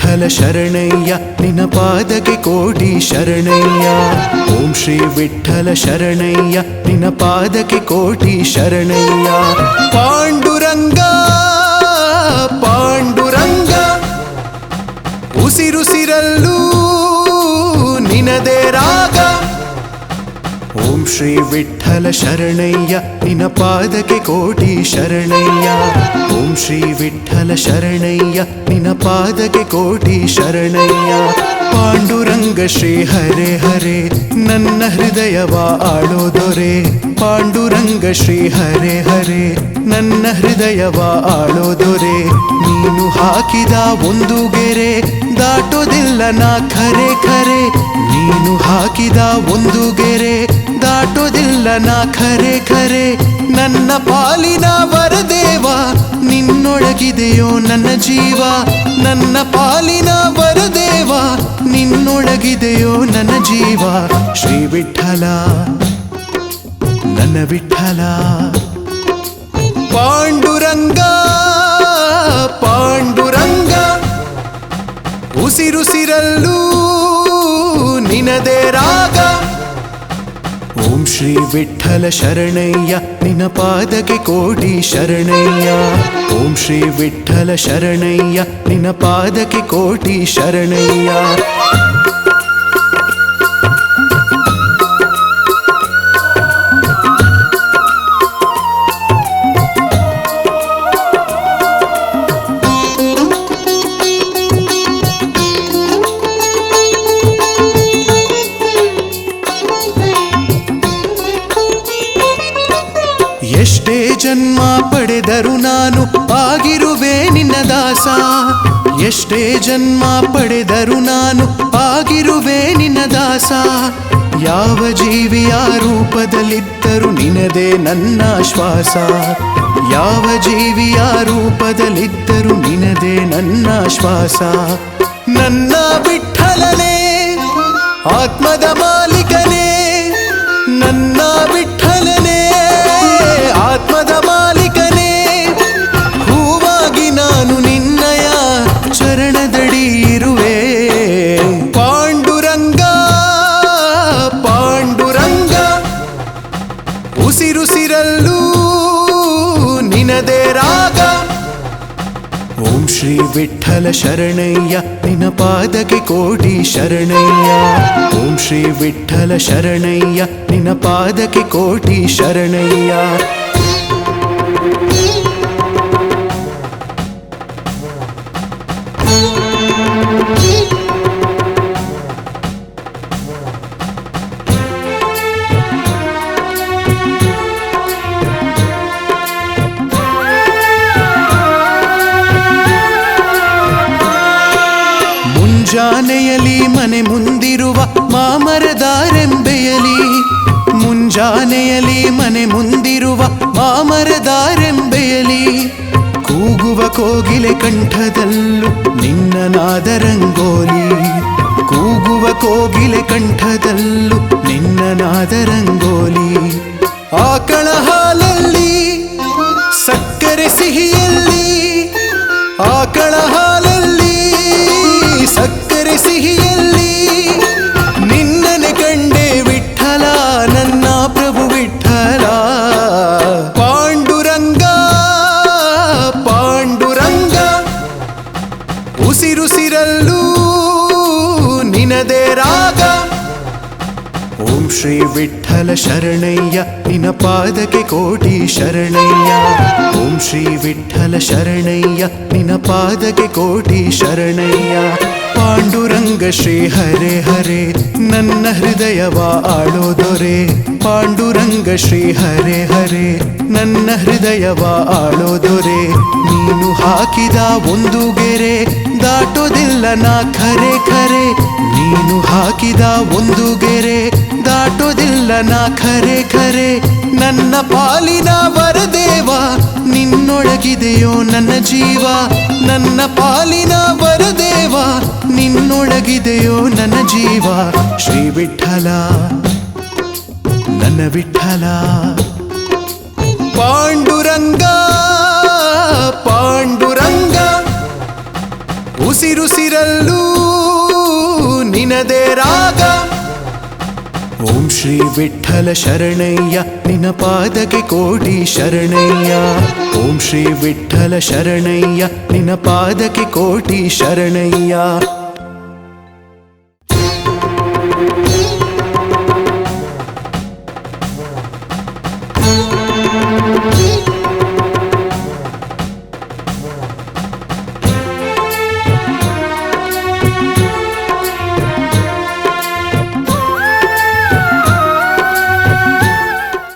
ವಿಠಲ ಶರಣಯ್ಯ ನಿನ್ನ ಪಾದಕ್ಕೆ ಕೋಟಿ ಶರಣಯ್ಯ. ಓಂ ಶ್ರೀ ವಿಠಲ ಶರಣಯ್ಯ ನಿನ್ನ ಪಾದಕ್ಕೆ ಕೋಟಿ ಶರಣಯ್ಯ. ಪಾಂಡುರಂಗ ಪಾಂಡುರಂಗ ಉಸಿರುಸಿರಲ್ಲೂ ನಿನದೇ ರಾಗ. ಓಂ ಶ್ರೀ ವಿಠಲ ಶರಣಯ್ಯ ನಿನ್ನ ಪಾದಕ್ಕೆ ಕೋಟಿ ಶರಣಯ್ಯ. ಓಂ ಶ್ರೀ ವಿಠಲ ಶರಣಯ್ಯ ನಿನ್ನ ಪಾದಕ್ಕೆ ಕೋಟಿ ಶರಣಯ್ಯ. ಪಾಂಡುರಂಗ ಶ್ರೀ ಹರೇ ಹರೇ ನನ್ನ ಹೃದಯವ ಆಳೋ ದೊರೆ. ಪಾಂಡುರಂಗ ಶ್ರೀ ಹರೇ ಹರೇ ನನ್ನ ಹೃದಯವ ಆಳೋ ದೊರೆ. ನೀನು ಹಾಕಿದ ಒಂದು ಗೆರೆ ದಾಟೋದಿಲ್ಲ ನಾ ಖರೆ ಖರೆ. ನೀನು ಹಾಕಿದ ಒಂದು ಗೆರೆ ದಾಟೋದಿಲ್ಲ ನಾ ಖರೆ ಖರೆ. ನನ್ನ ಪಾಲಿನ ವರದೇವ ನಿನ್ನೊಳಗಿದೆಯೋ ನನ್ನ ಜೀವ. ನನ್ನ ಪಾಲಿನ ವರದೇವ ನಿನ್ನೊಳಗಿದೆಯೋ ನನ್ನ ಜೀವ. ಶ್ರೀ ವಿಠಲ ನನ್ನ ವಿಠಲ. ಪಾಂಡುರಂಗ ಪಾಂಡುರಂಗ ಉಸಿರುಸಿರಲ್ಲೂ ನಿನದೇ ರಾಗ. ಓಂ ಶ್ರೀ ವಿಠಲ ಶರಣಯ್ಯ ನಿನ್ನ ಪಾದಕ್ಕೆ ಕೋಟಿ ಶರಣಯ್ಯ. ಓಂ ಶ್ರೀ ವಿಠಲ ಶರಣಯ್ಯ ನಿನ್ನ ಪಾದಕ್ಕೆ ಕೋಟಿ ಶರಣಯ್ಯ. ಎಷ್ಟೇ ಜನ್ಮ ಪಡೆದರು ನಾನು ಆಗಿರುವೆ ನಿನ್ನ ದಾಸ. ಎಷ್ಟೇ ಜನ್ಮ ಪಡೆದರು ನಾನು ಆಗಿರುವೆ ನಿನ್ನ ದಾಸ. ಯಾವ ಜೀವಿಯ ರೂಪದಲ್ಲಿದ್ದರು ನಿನದೇ ನನ್ನ ಶ್ವಾಸ. ಯಾವ ಜೀವಿಯ ರೂಪದಲ್ಲಿದ್ದರು ನಿನದೇ ನನ್ನ ಶ್ವಾಸ. ನನ್ನ ವಿಠಲನೇ ಆತ್ಮದ ಮಾಲೀಕನೇ. ನನ್ನ ವಿಠಲನೇ ಆತ್ಮದ ಮಾಲೀಕನೇ. ಹೂವಾಗಿ ನಾನು ನಿನ್ನಯ ಚರಣದಡಿ ಇರುವೆ. ಪಾಂಡುರಂಗ ಪಾಂಡುರಂಗ ಉಸಿರುಸಿರಲ್ಲೂ ನಿನದೇ ರಾಗ. ಓಂ ಶ್ರೀ ವಿಠಲ ಶರಣಯ್ಯ ನಿನ್ನ ಪಾದಕ್ಕೆ ಕೋಟಿ ಶರಣಯ್ಯ. ಓಂ ಶ್ರೀ ವಿಠಲ ಶರಣಯ್ಯ ನಿನ್ನ ಪಾದಕ್ಕೆ ಕೋಟಿ ಶರಣಯ್ಯ. ಮುಂಜಾನೆಯಲಿ ಮನೆ ಮುಂದಿರುವ ಮಾಮರದಾರೆಂಬೆಯಲಿ. ಮುಂಜಾನೆಯಲಿ ಮನೆ ಮುಂದಿರುವ ಮಾಮರದಾರೆಂಬೆಯಲಿ. ಕೂಗುವ ಕೋಗಿಲೆ ಕಂಠದಲ್ಲೂ ನಿನ್ನ ನಾದ ರಂಗೋಲಿ. ಕೂಗುವ ಕೋಗಿಲೆ ಕಂಠದಲ್ಲೂ ನಿನ್ನ ನಾದ ರಂಗೋಲಿ. ಆಕಳ ಹಾಲಲ್ಲಿ ಸಕ್ಕರೆ ಸಿಹಿಯಲ್ಲಿ. ಆಕಳ ಹಾಲಲ್ಲಿ ಸಕ್ಕರೆ ಸಿಹಿಯಲ್ಲಿ ನಿನ್ನನೆ ಕಂಡೆ ವಿಠಲ ನನ್ನ ಪ್ರಭು ವಿಠಲ. ಪಾಂಡುರಂಗ ಪಾಂಡುರಂಗ ಉಸಿರುಸಿರಲ್ಲೂ ನಿನದೇ ರಾಗ. ಓಂ ಶ್ರೀ ವಿಠಲ ಶರಣಯ್ಯ ನಿನ್ನ ಪಾದಕ್ಕೆ ಕೋಟಿ ಶರಣಯ್ಯ. ಓಂ ಶ್ರೀ ವಿಠಲ ಶರಣಯ್ಯ ನಿನ್ನ ಪಾದಕ್ಕೆ ಕೋಟಿ ಶರಣಯ್ಯ. ಪಾಂಡುರಂಗ ಶ್ರೀ ಹರೇ ಹರೇ ನನ್ನ ಹೃದಯವ ಆಳೋ ದೊರೆ. ಪಾಂಡುರಂಗ ಶ್ರೀ ಹರೇ ಹರೇ ನನ್ನ ಹೃದಯವ ಆಳೋ ದೊರೆ. ನೀನು ಹಾಕಿದ ಒಂದು ಗೆರೆ ದಾಟೋದಿಲ್ಲ ನಾ ಖರೆ ಖರೆ. ನೀನು ಹಾಕಿದ ಒಂದು ಗೆರೆ ದಾಟೋದಿಲ್ಲ ನಾ ಖರೆ ಖರೆ. ನನ್ನ ಪಾಲಿನ ವರದೇವ ನಿನ್ನೊಳಗಿದೆಯೋ ನನ್ನ ಜೀವ. ನನ್ನ ಪಾಲಿನ ವರದೇವ ನಿನ್ನೊಳಗಿದೆಯೋ ನನ್ನ ಜೀವ. ಶ್ರೀ ವಿಠಲ ನನ್ನ ವಿಠಲ. ಪಾಂಡುರಂಗ ಪಾಂಡುರಂಗ ಉಸಿರುಸಿರಲ್ಲೂ ನಿನದೇ ರಾಗ. ಓಂ ಶ್ರೀ ವಿಠ್ಠಲ ಶರಣಯ್ಯ ನಿನ್ನ ಪಾದಕ್ಕೆ ಕೋಟಿ ಶರಣಯ್ಯ. ಓಂ ಶ್ರೀ ವಿಠ್ಠಲ ಶರಣಯ್ಯ ನಿನ್ನ ಪಾದಕ್ಕೆ ಕೋಟಿ ಶರಣಯ್ಯ.